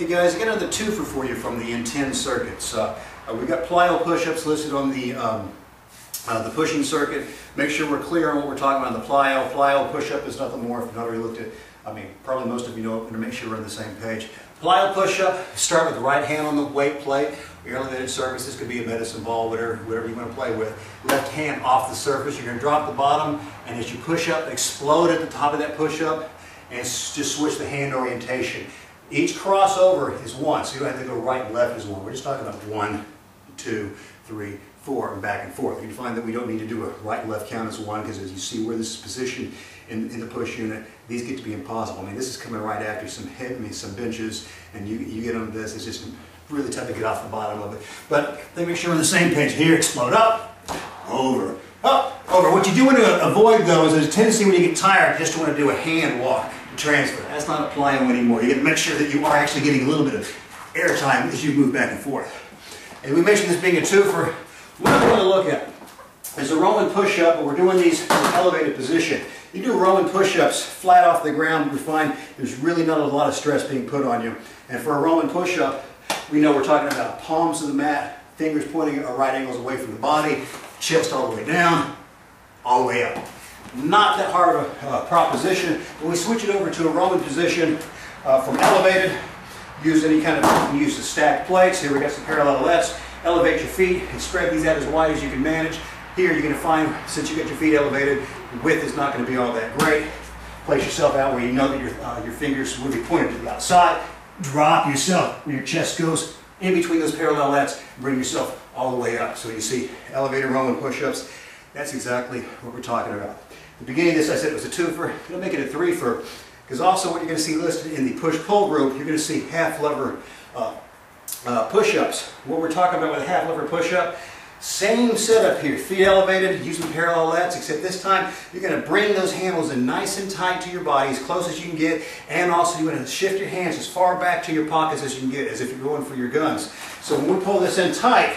Hey guys, I got another twofer for you from the N10 circuits. We got plyo push-ups listed on the pushing circuit. Make sure we're clear on what we're talking about. The plyo push-up is nothing more. If you've not already looked at, I mean, probably most of you know it, but to make sure we're on the same page. Plyo push-up, start with the right hand on the weight plate. Your elevated surface, this could be a medicine ball, whatever you want to play with. Left hand off the surface, you're going to drop the bottom, and as you push up, explode at the top of that push-up, and just switch the hand orientation. Each crossover is one, so you don't have to go right and left as one. We're just talking about 1, 2, 3, 4, and back and forth. You can find that we don't need to do a right and left count as one, because as you see where this is positioned in the push unit, these get to be impossible. I mean, this is coming right after some benches, and you get on this, it's just really tough to get off the bottom of it. But they make sure we're on the same page here. Explode up, over, up, over. What you do want to avoid, though, is there's a tendency when you get tired just to want to do a hand walk. Transfer. That's not a plyo anymore. You got to make sure that you are actually getting a little bit of air time as you move back and forth. And we mentioned this being a twofer. What I'm going to look at is a Roman push-up, but we're doing these in an elevated position. You do Roman push-ups flat off the ground, we find there's really not a lot of stress being put on you. And for a Roman push-up, we know we're talking about palms of the mat, fingers pointing at right angles away from the body, chest all the way down, all the way up. Not that hard of a proposition. When we switch it over to a Roman position from elevated, use any kind of, you can use the stacked plates. Here we got some parallettes. Elevate your feet and spread these out as wide as you can manage. Here you're going to find, since you got your feet elevated, the width is not going to be all that great. Place yourself out where you know that your fingers will be pointed to the outside. Drop yourself where your chest goes in between those parallettes. Bring yourself all the way up. So you see elevated Roman push-ups. That's exactly what we're talking about. At the beginning of this, I said it was a twofer. I'm going to make it a threefer, because also what you're going to see listed in the push-pull group, you're going to see half-lever push-ups. What we're talking about with a half-lever push-up, same setup here. Feet elevated, using parallettes, except this time you're going to bring those handles in nice and tight to your body, as close as you can get, and also you're going to shift your hands as far back to your pockets as you can get, as if you're going for your guns. So when we pull this in tight,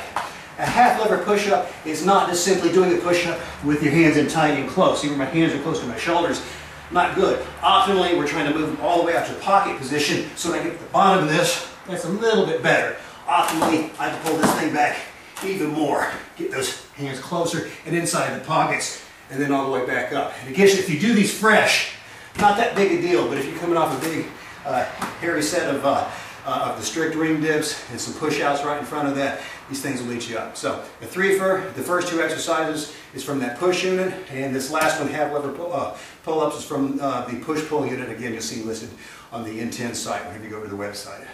a half-lever push-up is not just simply doing a push-up with your hands in tight and close. Even my hands are close to my shoulders. Not good. Optimally, we're trying to move them all the way out to pocket position, so when I get to the bottom of this, that's a little bit better. Optimally, I have to pull this thing back even more. Get those hands closer and inside the pockets, and then all the way back up. And again, if you do these fresh, not that big a deal, but if you're coming off a big, hairy set of the strict ring dips and some push-outs right in front of that, these things will eat you up. So the threefer, the first two exercises is from that push unit, and this last one, half-lever pull-ups, is from the push-pull unit. Again, you'll see listed on the N10 site whenever you go to the website.